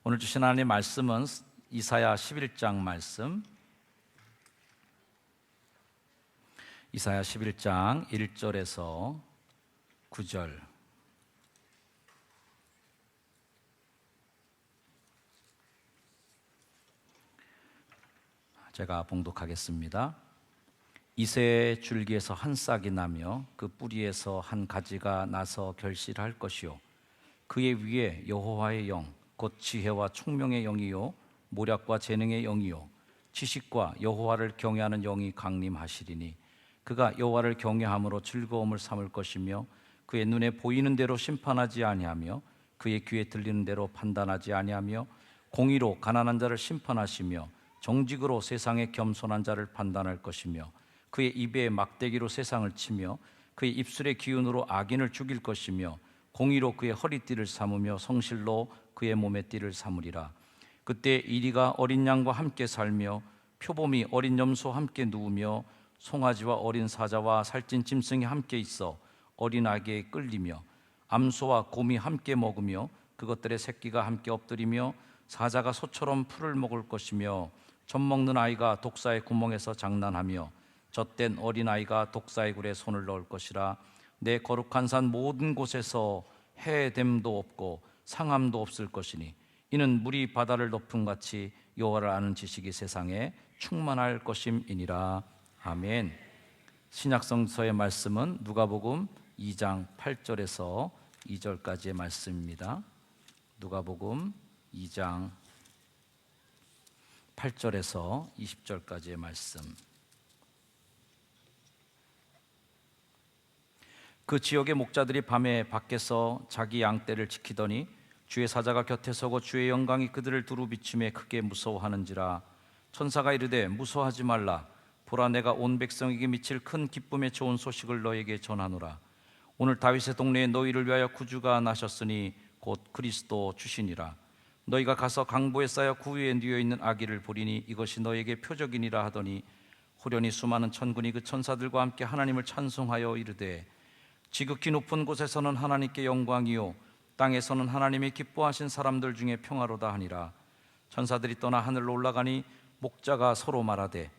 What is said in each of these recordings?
오늘 주신 하나님의 말씀은 이사야 11장 말씀, 이사야 11장 1절에서 9절. 제가 봉독하겠습니다. 이새의 줄기에서 한 싹이 나며 그 뿌리에서 한 가지가 나서 결실할 것이요, 그의 위에 여호와의 영 곧 지혜와 총명의 영이요 모략과 재능의 영이요 지식과 여호와를 경외하는 영이 강림하시리니, 그가 여호와를 경외함으로 즐거움을 삼을 것이며 그의 눈에 보이는 대로 심판하지 아니하며 그의 귀에 들리는 대로 판단하지 아니하며 공의로 가난한 자를 심판하시며 정직으로 세상의 겸손한 자를 판단할 것이며 그의 입에 막대기로 세상을 치며 그의 입술의 기운으로 악인을 죽일 것이며 공의로 그의 허리띠를 삼으며 성실로 그의 몸의 띠를 삼으리라. 그때 이리가 어린 양과 함께 살며 표범이 어린 염소와 함께 누우며 송아지와 어린 사자와 살찐 짐승이 함께 있어 어린 아기에 끌리며 암소와 곰이 함께 먹으며 그것들의 새끼가 함께 엎드리며 사자가 소처럼 풀을 먹을 것이며 젖 먹는 아이가 독사의 구멍에서 장난하며 젖된 어린아이가 독사의 굴에 손을 넣을 것이라. 내 거룩한 산 모든 곳에서 해됨도 없고 상함도 없을 것이니 이는 물이 바다를 덮음같이 여호와를 아는 지식이 세상에 충만할 것임이니라. 아멘. 신약성서의 말씀은 누가복음 2장 8절에서 2절까지의 말씀입니다. 누가복음 2장 8절에서 20절까지의 말씀. 그 지역의 목자들이 밤에 밖에서 자기 양떼를 지키더니 주의 사자가 곁에 서고 주의 영광이 그들을 두루 비추매 크게 무서워하는지라. 천사가 이르되 무서워하지 말라. 보라, 내가 온 백성에게 미칠 큰 기쁨의 좋은 소식을 너에게 전하노라. 오늘 다윗의 동네에 너희를 위하여 구주가 나셨으니 곧 그리스도 주시니라. 너희가 가서 강보에 쌓여 구 위에 뉘어 있는 아기를 보리니 이것이 너에게 표적이니라 하더니 호련히 수많은 천군이 그 천사들과 함께 하나님을 찬송하여 이르되, 지극히 높은 곳에서는 하나님께 영광이요 땅에서는 하나님이 기뻐하신 사람들 중에 평화로다 하니라. 천사들이 떠나 하늘로 올라가니 목자가 서로 말하되,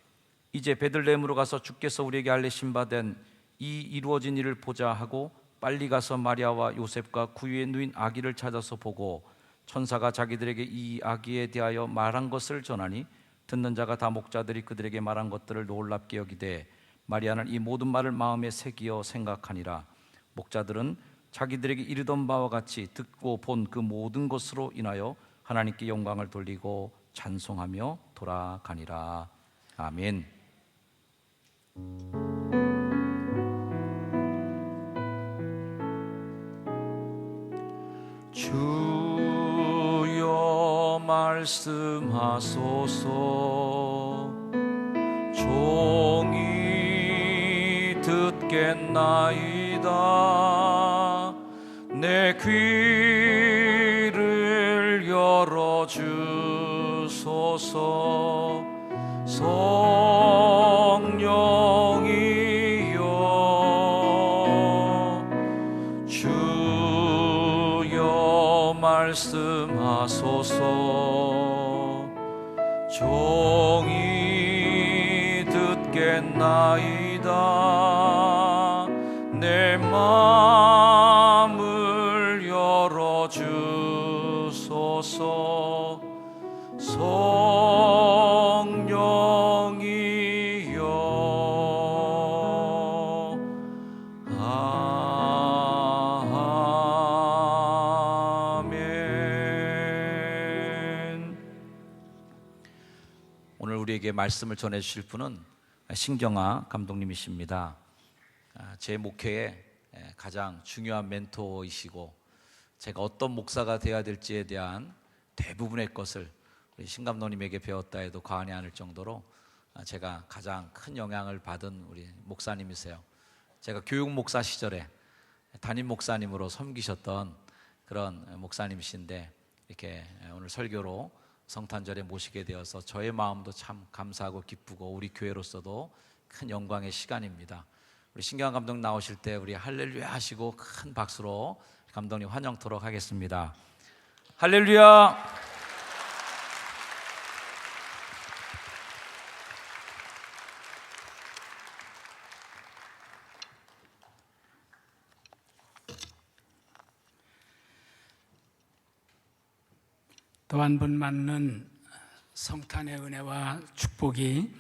이제 베들레헴으로 가서 주께서 우리에게 알리신 바 된 이 이루어진 일을 보자 하고 빨리 가서 마리아와 요셉과 구 위에 누인 아기를 찾아서 보고 천사가 자기들에게 이 아기에 대하여 말한 것을 전하니, 듣는 자가 다 목자들이 그들에게 말한 것들을 놀랍게 여기되 마리아는 이 모든 말을 마음에 새기어 생각하니라. 목자들은 자기들에게 이르던 바와 같이 듣고 본 그 모든 것으로 인하여 하나님께 영광을 돌리고 찬송하며 돌아가니라. 아멘. 주여 말씀하소서. 종이 듣겠나이다. 내 귀를 열어주소서. 성령이여 주여 말씀하소서. 종이 듣겠나이다. 내 마음을 열어주소서. 성령이여 아멘. 오늘 우리에게 말씀을 전해주실 분은 신경아 감독님이십니다. 제 목회의 가장 중요한 멘토이시고 제가 어떤 목사가 되어야 될지에 대한 대부분의 것을 우리 신 감독님에게 배웠다 해도 과언이 아닐 정도로 제가 가장 큰 영향을 받은 우리 목사님이세요. 제가 교육 목사 시절에 담임 목사님으로 섬기셨던 그런 목사님이신데 이렇게 오늘 설교로 성탄절에 모시게 되어서 저의 마음도 참 감사하고 기쁘고 우리 교회로서도 큰 영광의 시간입니다. 우리 신경환 감독님 나오실 때 우리 할렐루야 하시고 큰 박수로 감독님 환영토록 하겠습니다. 할렐루야. 또 한 분 맞는 성탄의 은혜와 축복이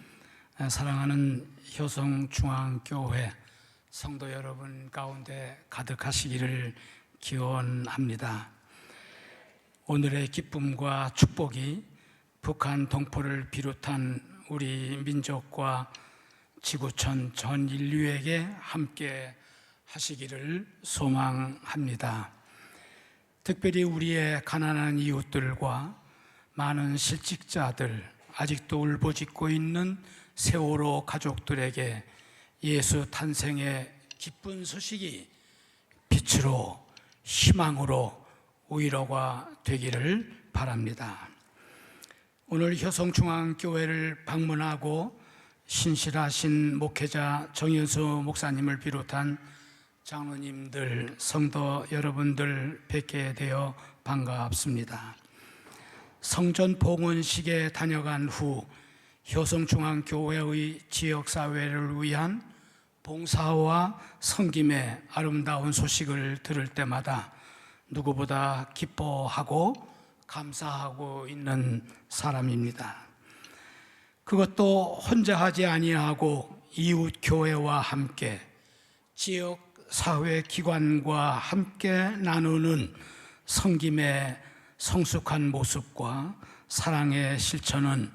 사랑하는 효성중앙교회 성도 여러분 가운데 가득하시기를 기원합니다. 오늘의 기쁨과 축복이 북한 동포를 비롯한 우리 민족과 지구촌 전 인류에게 함께 하시기를 소망합니다. 특별히 우리의 가난한 이웃들과 많은 실직자들, 아직도 울부짖고 있는 세월호 가족들에게 예수 탄생의 기쁜 소식이 빛으로, 희망으로, 위로가 되기를 바랍니다. 오늘 효성중앙교회를 방문하고 신실하신 목회자 정현수 목사님을 비롯한 장로님들, 성도 여러분들 뵙게 되어 반갑습니다. 성전 봉헌식에 다녀간 후 효성중앙교회의 지역사회를 위한 봉사와 섬김의 아름다운 소식을 들을 때마다 누구보다 기뻐하고 감사하고 있는 사람입니다. 그것도 혼자 하지 아니하고 이웃 교회와 함께 지역 사회 기관과 함께 나누는 섬김의 성숙한 모습과 사랑의 실천은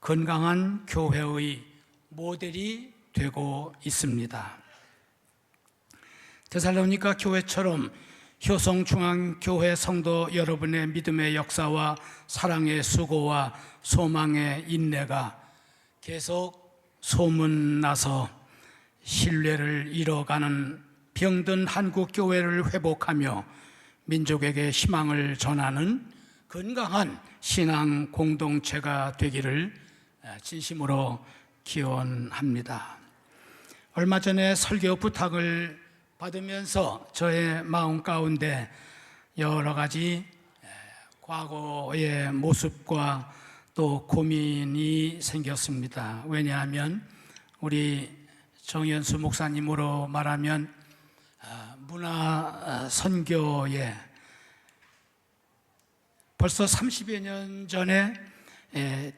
건강한 교회의 모델이 되고 있습니다. 데살로니가 교회처럼 효성중앙교회 성도 여러분의 믿음의 역사와 사랑의 수고와 소망의 인내가 계속 소문나서 신뢰를 잃어가는 병든 한국교회를 회복하며 민족에게 희망을 전하는 건강한 신앙 공동체가 되기를 진심으로 기원합니다. 얼마 전에 설교 부탁을 받으면서 저의 마음 가운데 여러 가지 과거의 모습과 또 고민이 생겼습니다. 왜냐하면 우리 정현수 목사님으로 말하면 문화 선교에 벌써 30여 년 전에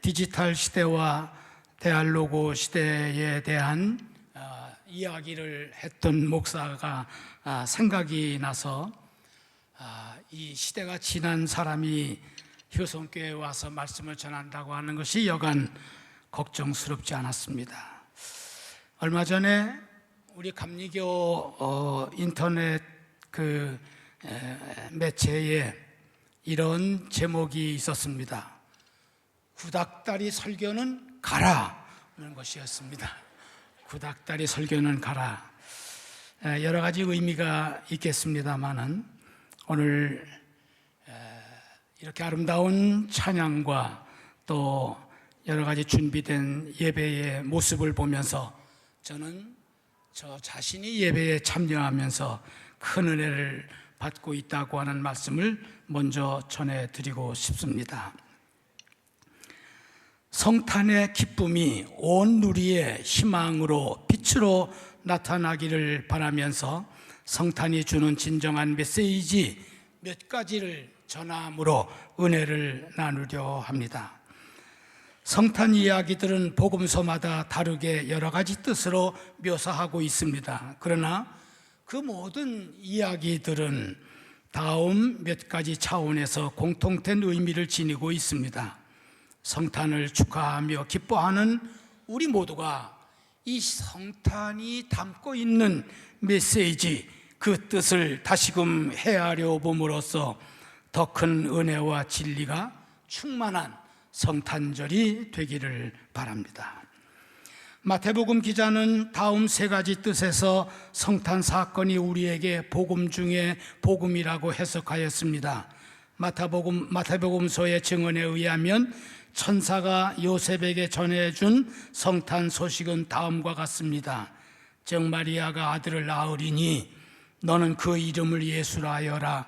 디지털 시대와 데알로그 시대에 대한 이야기를 했던 목사가 생각이 나서 이 시대가 지난 사람이 효성교회에 와서 말씀을 전한다고 하는 것이 여간 걱정스럽지 않았습니다. 얼마 전에 우리 감리교 인터넷 매체에 이런 제목이 있었습니다. 구닥다리 설교는 가라 하는 것이었습니다. 구닥다리 설교는 가라. 여러 가지 의미가 있겠습니다만은 오늘 이렇게 아름다운 찬양과 또 여러 가지 준비된 예배의 모습을 보면서 저는 저 자신이 예배에 참여하면서 큰 은혜를 받고 있다고 하는 말씀을 먼저 전해드리고 싶습니다. 성탄의 기쁨이 온 누리의 희망으로 빛으로 나타나기를 바라면서 성탄이 주는 진정한 메시지 몇 가지를 전함으로 은혜를 나누려 합니다. 성탄 이야기들은 복음서마다 다르게 여러 가지 뜻으로 묘사하고 있습니다. 그러나 그 모든 이야기들은 다음 몇 가지 차원에서 공통된 의미를 지니고 있습니다. 성탄을 축하하며 기뻐하는 우리 모두가 이 성탄이 담고 있는 메시지, 그 뜻을 다시금 헤아려 봄으로써 더 큰 은혜와 진리가 충만한 성탄절이 되기를 바랍니다. 마태복음 기자는 다음 세 가지 뜻에서 성탄 사건이 우리에게 복음 중에 복음이라고 해석하였습니다. 마태복음서의 증언에 의하면 천사가 요셉에게 전해준 성탄 소식은 다음과 같습니다. 정마리아가 아들을 낳으리니 너는 그 이름을 예수라 하여라.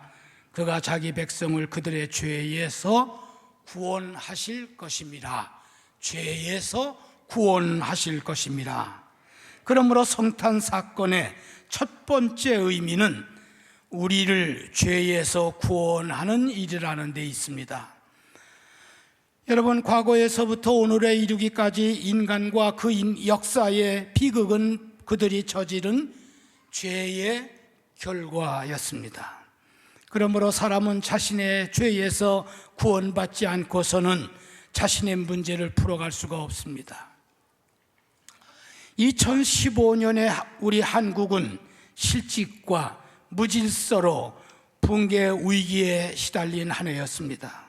그가 자기 백성을 그들의 죄에서 구원하실 것임이라. 죄에서 구원하실 것임이라. 그러므로 성탄 사건의 첫 번째 의미는 우리를 죄에서 구원하는 일이라는 데 있습니다. 여러분, 과거에서부터 오늘에 이르기까지 인간과 그 역사의 비극은 그들이 저지른 죄의 결과였습니다. 그러므로 사람은 자신의 죄에서 구원받지 않고서는 자신의 문제를 풀어갈 수가 없습니다. 2015년에 우리 한국은 실직과 무질서로 붕괴 위기에 시달린 한 해였습니다.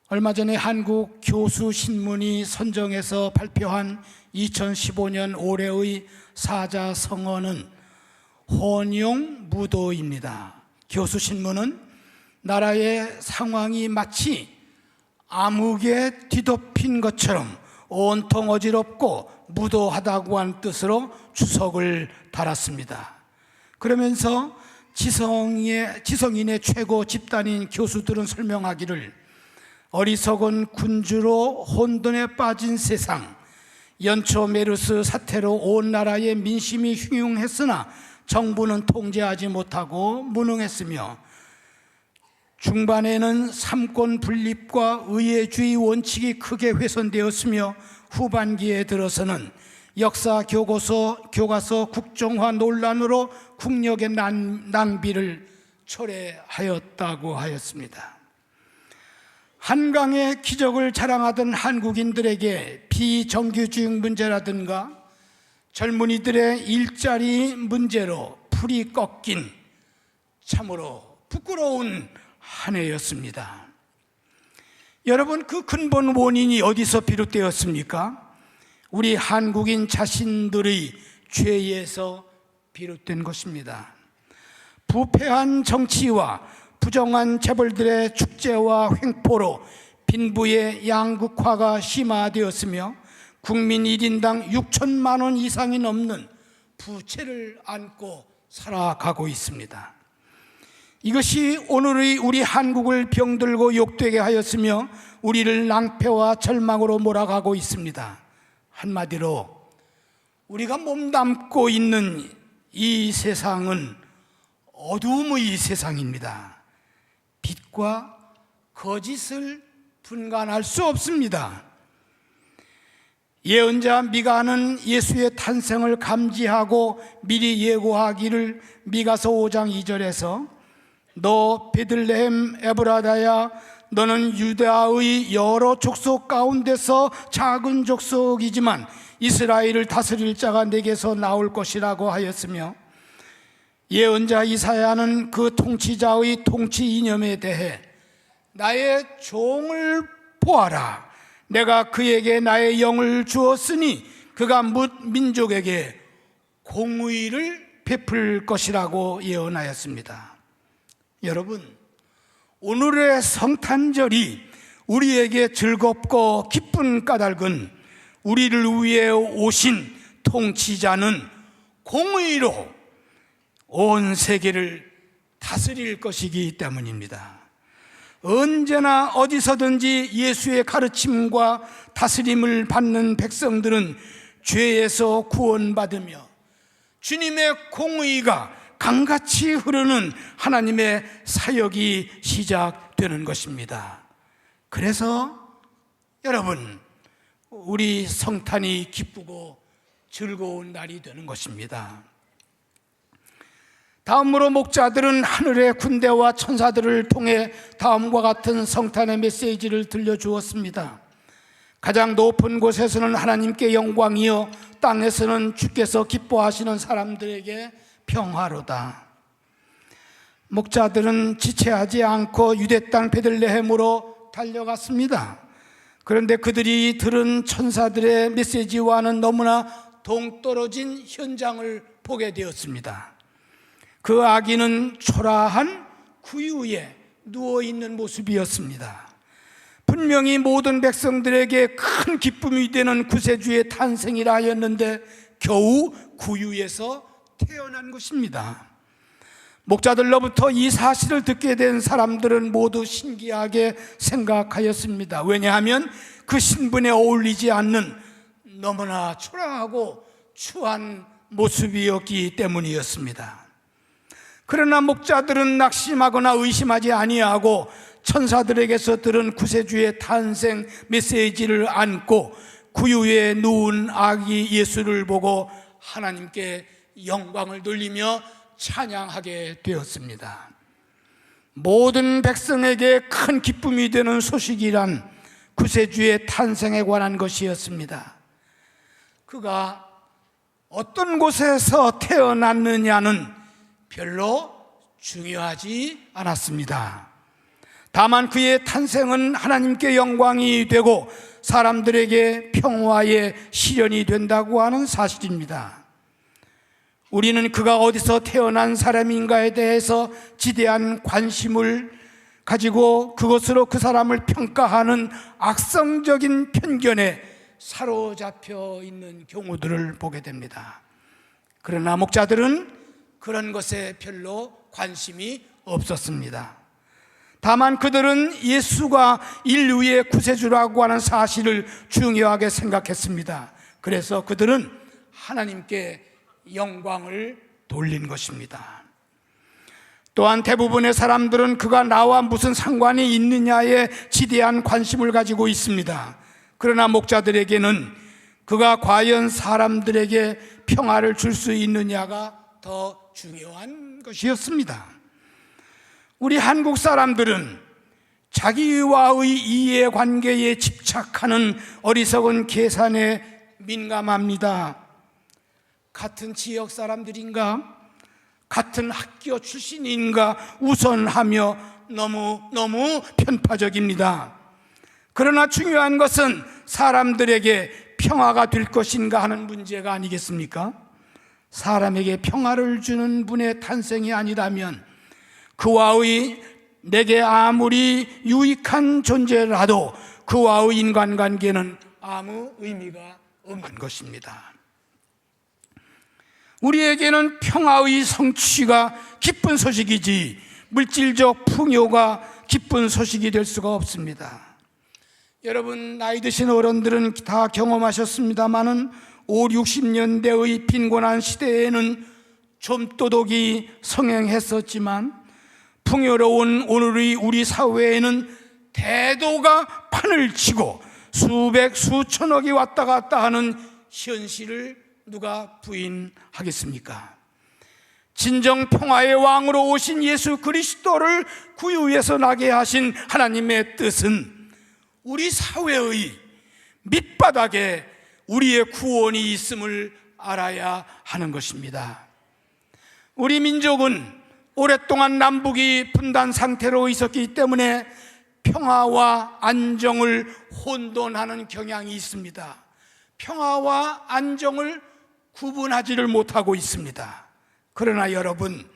얼마 전에 한국 교수신문이 선정해서 발표한 2015년 올해의 사자성어는 혼용무도입니다. 교수신문은 나라의 상황이 마치 암흑에 뒤덮인 것처럼 온통 어지럽고 무도하다고 한 뜻으로 주석을 달았습니다. 그러면서 지성인의 최고 집단인 교수들은 설명하기를 어리석은 군주로 혼돈에 빠진 세상, 연초 메르스 사태로 온 나라의 민심이 흉흉했으나 정부는 통제하지 못하고 무능했으며, 중반에는 삼권 분립과 의회주의 원칙이 크게 훼손되었으며, 후반기에 들어서는 역사 교과서 국정화 논란으로 국력의 낭비를 초래하였다고 하였습니다. 한강의 기적을 자랑하던 한국인들에게 비정규직 문제라든가 젊은이들의 일자리 문제로 풀이 꺾인 참으로 부끄러운 한 해였습니다. 여러분, 그 근본 원인이 어디서 비롯되었습니까? 우리 한국인 자신들의 죄에서 비롯된 것입니다. 부패한 정치와 부정한 재벌들의 축제와 횡포로 빈부의 양극화가 심화되었으며 국민 1인당 6천만 원 이상이 넘는 부채를 안고 살아가고 있습니다. 이것이 오늘의 우리 한국을 병들고 욕되게 하였으며 우리를 낭패와 절망으로 몰아가고 있습니다. 한마디로 우리가 몸담고 있는 이 세상은 어두움의 세상입니다. 빛과 거짓을 분간할 수 없습니다. 예언자 미가는 예수의 탄생을 감지하고 미리 예고하기를 미가서 5장 2절에서 너 베들레헴 에브라다야, 너는 유다의 여러 족속 가운데서 작은 족속이지만 이스라엘을 다스릴 자가 내게서 나올 것이라고 하였으며, 예언자 이사야는 그 통치자의 통치 이념에 대해 나의 종을 보아라, 내가 그에게 나의 영을 주었으니 그가 뭇 민족에게 공의를 베풀 것이라고 예언하였습니다. 여러분, 오늘의 성탄절이 우리에게 즐겁고 기쁜 까닭은 우리를 위해 오신 통치자는 공의로 온 세계를 다스릴 것이기 때문입니다. 언제나 어디서든지 예수의 가르침과 다스림을 받는 백성들은 죄에서 구원받으며 주님의 공의가 강같이 흐르는 하나님의 사역이 시작되는 것입니다. 그래서 여러분, 우리 성탄이 기쁘고 즐거운 날이 되는 것입니다. 다음으로 목자들은 하늘의 군대와 천사들을 통해 다음과 같은 성탄의 메시지를 들려주었습니다. 가장 높은 곳에서는 하나님께 영광이요, 땅에서는 주께서 기뻐하시는 사람들에게 평화로다. 목자들은 지체하지 않고 유대 땅 베들레헴으로 달려갔습니다. 그런데 그들이 들은 천사들의 메시지와는 너무나 동떨어진 현장을 보게 되었습니다. 그 아기는 초라한 구유에 누워있는 모습이었습니다. 분명히 모든 백성들에게 큰 기쁨이 되는 구세주의 탄생이라 하였는데 겨우 구유에서 태어난 것입니다. 목자들로부터 이 사실을 듣게 된 사람들은 모두 신기하게 생각하였습니다. 왜냐하면 그 신분에 어울리지 않는 너무나 초라하고 추한 모습이었기 때문이었습니다. 그러나 목자들은 낙심하거나 의심하지 아니하고 천사들에게서 들은 구세주의 탄생 메시지를 안고 구유에 누운 아기 예수를 보고 하나님께 영광을 돌리며 찬양하게 되었습니다. 모든 백성에게 큰 기쁨이 되는 소식이란 구세주의 탄생에 관한 것이었습니다. 그가 어떤 곳에서 태어났느냐는 별로 중요하지 않았습니다. 다만 그의 탄생은 하나님께 영광이 되고 사람들에게 평화의 실현이 된다고 하는 사실입니다. 우리는 그가 어디서 태어난 사람인가에 대해서 지대한 관심을 가지고 그것으로 그 사람을 평가하는 악성적인 편견에 사로잡혀 있는 경우들을 보게 됩니다. 그러나 목자들은 그런 것에 별로 관심이 없었습니다. 다만 그들은 예수가 인류의 구세주라고 하는 사실을 중요하게 생각했습니다. 그래서 그들은 하나님께 영광을 돌린 것입니다. 또한 대부분의 사람들은 그가 나와 무슨 상관이 있느냐에 지대한 관심을 가지고 있습니다. 그러나 목자들에게는 그가 과연 사람들에게 평화를 줄 수 있느냐가 더 중요한 것이었습니다. 우리 한국 사람들은 자기와의 이해관계에 집착하는 어리석은 계산에 민감합니다. 같은 지역 사람들인가? 같은 학교 출신인가? 우선하며 너무 편파적입니다. 그러나 중요한 것은 사람들에게 평화가 될 것인가 하는 문제가 아니겠습니까? 사람에게 평화를 주는 분의 탄생이 아니라면 그와의 내게 아무리 유익한 존재라도 그와의 인간관계는 아무 의미가 없는 것입니다. 우리에게는 평화의 성취가 기쁜 소식이지 물질적 풍요가 기쁜 소식이 될 수가 없습니다. 여러분, 나이 드신 어른들은 다 경험하셨습니다마는 5, 60년대의 빈곤한 시대에는 좀도둑이 성행했었지만 풍요로운 오늘의 우리 사회에는 대도가 판을 치고 수백 수천억이 왔다 갔다 하는 현실을 누가 부인하겠습니까? 진정 평화의 왕으로 오신 예수 그리스도를 구유에서 나게 하신 하나님의 뜻은 우리 사회의 밑바닥에 우리의 구원이 있음을 알아야 하는 것입니다. 우리 민족은 오랫동안 남북이 분단 상태로 있었기 때문에 평화와 안정을 혼돈하는 경향이 있습니다. 평화와 안정을 구분하지를 못하고 있습니다. 그러나 여러분,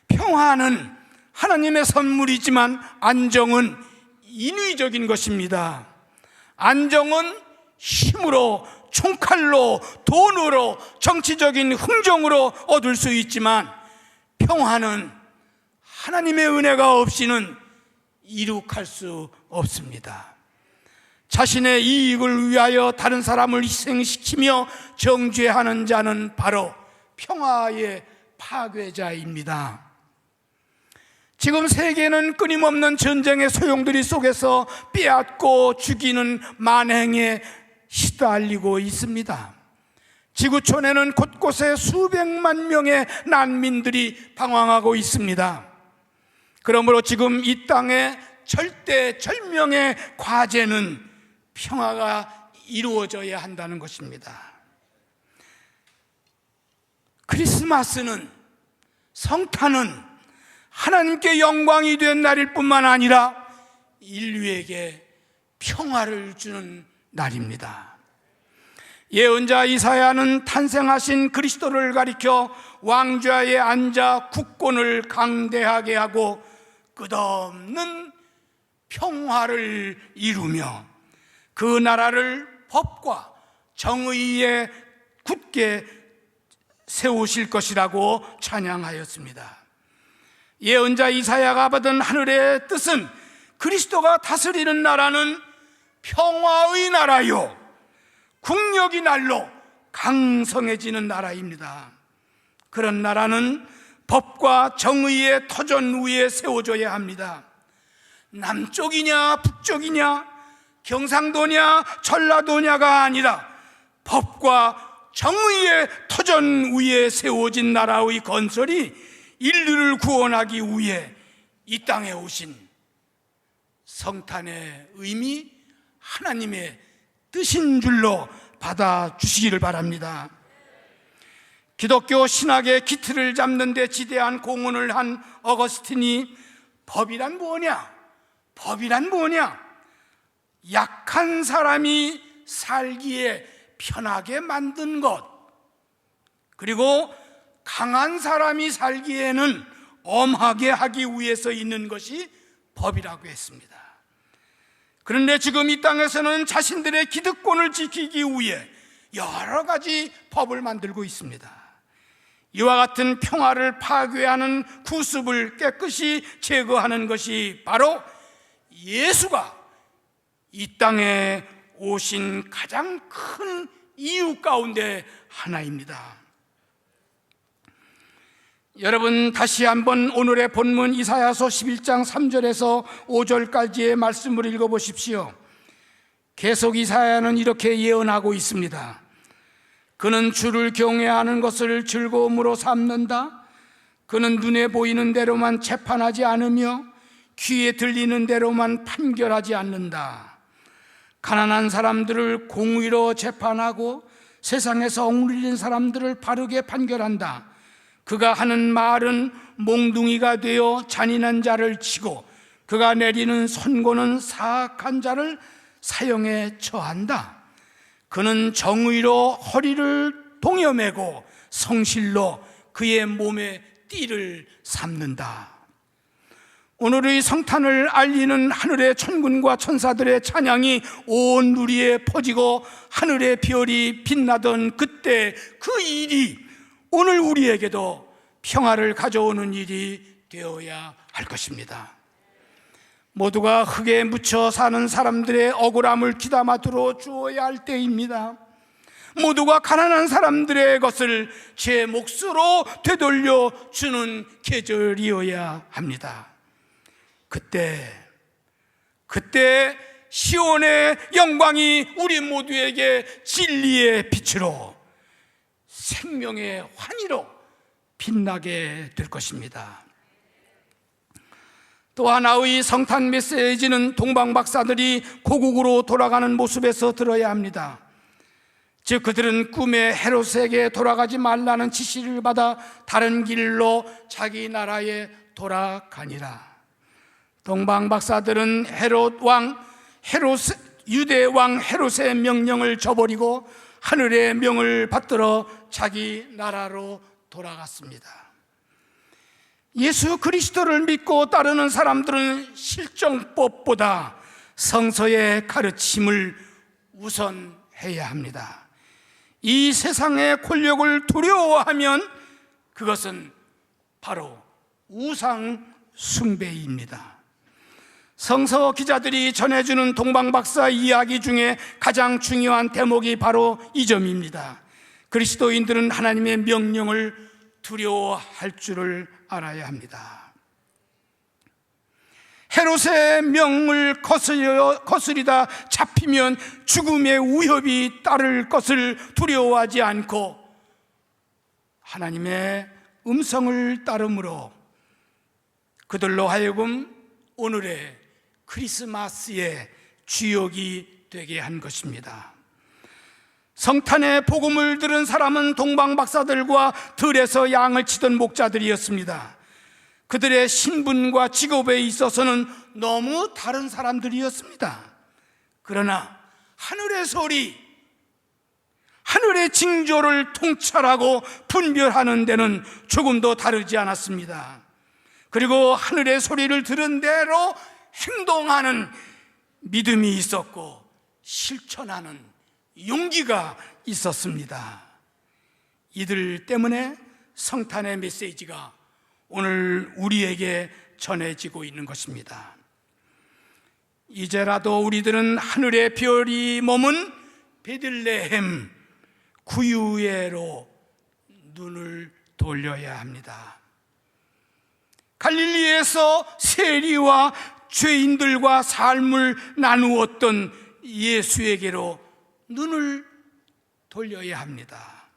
평화는 하나님의 선물이지만 안정은 인위적인 것입니다. 안정은 힘으로, 총칼로, 돈으로, 정치적인 흥정으로 얻을 수 있지만 평화는 하나님의 은혜가 없이는 이룩할 수 없습니다. 자신의 이익을 위하여 다른 사람을 희생시키며 정죄하는 자는 바로 평화의 파괴자입니다. 지금 세계는 끊임없는 전쟁의 소용돌이 속에서 빼앗고 죽이는 만행에 시달리고 있습니다. 지구촌에는 곳곳에 수백만 명의 난민들이 방황하고 있습니다. 그러므로 지금 이 땅의 절대절명의 과제는 평화가 이루어져야 한다는 것입니다. 크리스마스는, 성탄은 하나님께 영광이 된 날일 뿐만 아니라 인류에게 평화를 주는 날입니다. 예언자 이사야는 탄생하신 그리스도를 가리켜 왕좌에 앉아 국권을 강대하게 하고 끝없는 평화를 이루며 그 나라를 법과 정의에 굳게 세우실 것이라고 찬양하였습니다. 예언자 이사야가 받은 하늘의 뜻은 그리스도가 다스리는 나라는 평화의 나라요, 국력이 날로 강성해지는 나라입니다. 그런 나라는 법과 정의의 터전 위에 세워져야 합니다. 남쪽이냐 북쪽이냐 경상도냐 전라도냐가 아니라 법과 정의의 터전 위에 세워진 나라의 건설이 인류를 구원하기 위해 이 땅에 오신 성탄의 의미, 하나님의 뜻인 줄로 받아주시기를 바랍니다. 기독교 신학의 기틀을 잡는 데 지대한 공헌을 한 어거스틴이 법이란 뭐냐? 법이란 뭐냐? 약한 사람이 살기에 편하게 만든 것, 그리고 강한 사람이 살기에는 엄하게 하기 위해서 있는 것이 법이라고 했습니다. 그런데 지금 이 땅에서는 자신들의 기득권을 지키기 위해 여러 가지 법을 만들고 있습니다. 이와 같은 평화를 파괴하는 구습을 깨끗이 제거하는 것이 바로 예수가 이 땅에 오신 가장 큰 이유 가운데 하나입니다. 여러분, 다시 한번 오늘의 본문 이사야서 11장 3절에서 5절까지의 말씀을 읽어보십시오. 계속 이사야는 이렇게 예언하고 있습니다. 그는 주를 경외하는 것을 즐거움으로 삼는다. 그는 눈에 보이는 대로만 재판하지 않으며 귀에 들리는 대로만 판결하지 않는다. 가난한 사람들을 공의로 재판하고 세상에서 억눌린 사람들을 바르게 판결한다. 그가 하는 말은 몽둥이가 되어 잔인한 자를 치고 그가 내리는 선고는 사악한 자를 사형에 처한다. 그는 정의로 허리를 동여매고 성실로 그의 몸에 띠를 삼는다. 오늘의 성탄을 알리는 하늘의 천군과 천사들의 찬양이 온 누리에 퍼지고 하늘의 별이 빛나던 그때 그 일이 오늘 우리에게도 평화를 가져오는 일이 되어야 할 것입니다. 모두가 흙에 묻혀 사는 사람들의 억울함을 귀담아 들어 주어야 할 때입니다. 모두가 가난한 사람들의 것을 제 몫으로 되돌려 주는 계절이어야 합니다. 그때 시온의 영광이 우리 모두에게 진리의 빛으로 생명의 환희로 빛나게 될 것입니다. 또 하나의 성탄 메시지는 동방박사들이 고국으로 돌아가는 모습에서 들어야 합니다. 즉 그들은 꿈에 헤롯에게 돌아가지 말라는 지시를 받아 다른 길로 자기 나라에 돌아가니라. 동방박사들은 유대 왕 헤롯의 명령을 저버리고 하늘의 명을 받들어 자기 나라로 돌아갔습니다. 예수 그리스도를 믿고 따르는 사람들은 실정법보다 성서의 가르침을 우선해야 합니다. 이 세상의 권력을 두려워하면 그것은 바로 우상 숭배입니다. 성서 기자들이 전해주는 동방박사 이야기 중에 가장 중요한 대목이 바로 이 점입니다. 그리스도인들은 하나님의 명령을 두려워할 줄을 알아야 합니다. 헤롯의 명을 거스리다 잡히면 죽음의 위협이 따를 것을 두려워하지 않고 하나님의 음성을 따름으로 그들로 하여금 오늘의 크리스마스의 주역이 되게 한 것입니다. 성탄의 복음을 들은 사람은 동방박사들과 들에서 양을 치던 목자들이었습니다. 그들의 신분과 직업에 있어서는 너무 다른 사람들이었습니다. 그러나 하늘의 소리, 하늘의 징조를 통찰하고 분별하는 데는 조금도 다르지 않았습니다. 그리고 하늘의 소리를 들은 대로 행동하는 믿음이 있었고 실천하는 용기가 있었습니다. 이들 때문에 성탄의 메시지가 오늘 우리에게 전해지고 있는 것입니다. 이제라도 우리들은 하늘의 별이 머문 베들레헴 구유회로 눈을 돌려야 합니다. 갈릴리에서 세리와 죄인들과 삶을 나누었던 예수에게로 눈을 돌려야 합니다.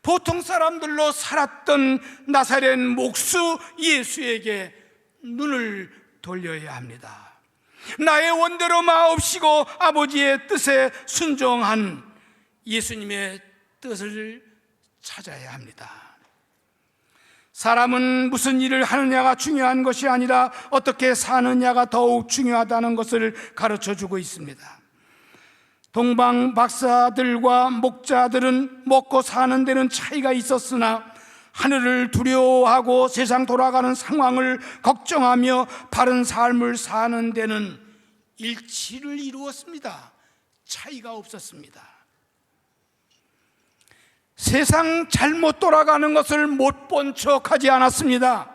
보통 사람들로 살았던 나사렛 목수 예수에게 눈을 돌려야 합니다. 나의 원대로 마옵시고 아버지의 뜻에 순종한 예수님의 뜻을 찾아야 합니다. 사람은 무슨 일을 하느냐가 중요한 것이 아니라 어떻게 사느냐가 더욱 중요하다는 것을 가르쳐주고 있습니다. 동방 박사들과 목자들은 먹고 사는 데는 차이가 있었으나 하늘을 두려워하고 세상 돌아가는 상황을 걱정하며 바른 삶을 사는 데는 일치를 이루었습니다. 차이가 없었습니다. 세상 잘못 돌아가는 것을 못 본 척하지 않았습니다.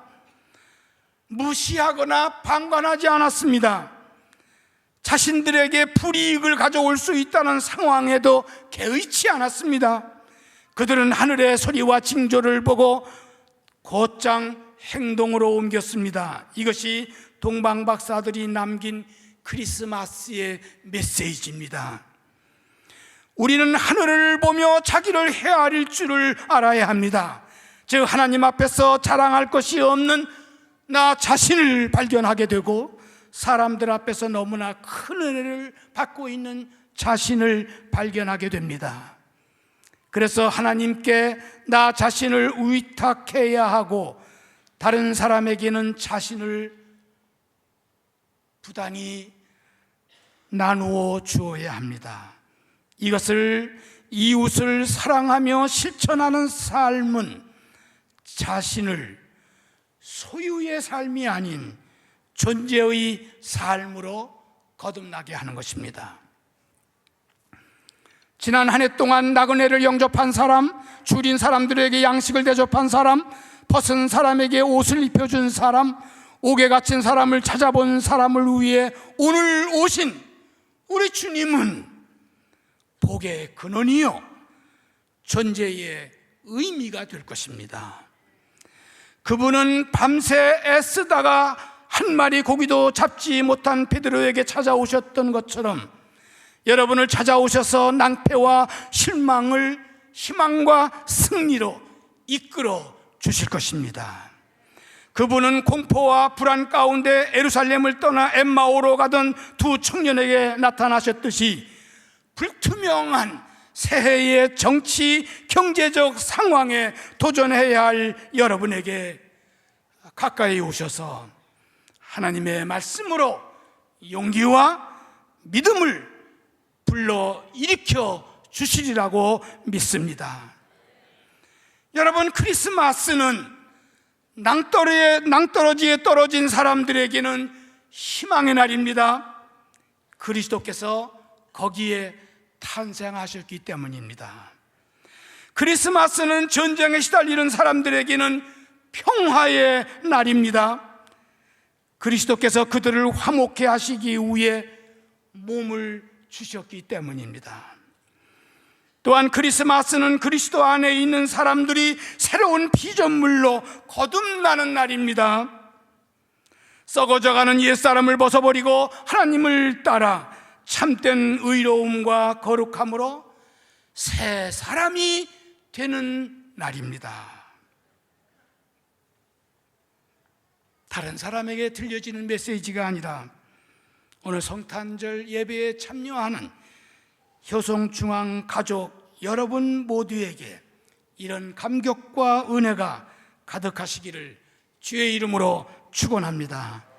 무시하거나 방관하지 않았습니다. 자신들에게 불이익을 가져올 수 있다는 상황에도 개의치 않았습니다. 그들은 하늘의 소리와 징조를 보고 곧장 행동으로 옮겼습니다. 이것이 동방박사들이 남긴 크리스마스의 메시지입니다. 우리는 하늘을 보며 자기를 헤아릴 줄을 알아야 합니다. 즉 하나님 앞에서 자랑할 것이 없는 나 자신을 발견하게 되고 사람들 앞에서 너무나 큰 은혜를 받고 있는 자신을 발견하게 됩니다. 그래서 하나님께 나 자신을 위탁해야 하고 다른 사람에게는 자신을 부단히 나누어 주어야 합니다. 이것을 이웃을 사랑하며 실천하는 삶은 자신을 소유의 삶이 아닌 존재의 삶으로 거듭나게 하는 것입니다. 지난 한 해 동안 나그네를 영접한 사람, 줄인 사람들에게 양식을 대접한 사람, 벗은 사람에게 옷을 입혀준 사람, 옥에 갇힌 사람을 찾아본 사람을 위해 오늘 오신 우리 주님은 복의 근원이요 존재의 의미가 될 것입니다. 그분은 밤새 애쓰다가 한 마리 고기도 잡지 못한 베드로에게 찾아오셨던 것처럼 여러분을 찾아오셔서 낭패와 실망을 희망과 승리로 이끌어 주실 것입니다. 그분은 공포와 불안 가운데 예루살렘을 떠나 엠마오로 가던 두 청년에게 나타나셨듯이 불투명한 새해의 정치, 경제적 상황에 도전해야 할 여러분에게 가까이 오셔서 하나님의 말씀으로 용기와 믿음을 불러 일으켜 주시리라고 믿습니다. 여러분, 크리스마스는 낭떠러지에 떨어진 사람들에게는 희망의 날입니다. 그리스도께서 거기에 탄생하셨기 때문입니다. 크리스마스는 전쟁에 시달리는 사람들에게는 평화의 날입니다. 그리스도께서 그들을 화목해 하시기 위해 몸을 주셨기 때문입니다. 또한 크리스마스는 그리스도 안에 있는 사람들이 새로운 피조물로 거듭나는 날입니다. 썩어져가는 옛사람을 벗어버리고 하나님을 따라 참된 의로움과 거룩함으로 새 사람이 되는 날입니다. 다른 사람에게 들려지는 메시지가 아니라 오늘 성탄절 예배에 참여하는 효성중앙 가족 여러분 모두에게 이런 감격과 은혜가 가득하시기를 주의 이름으로 축원합니다.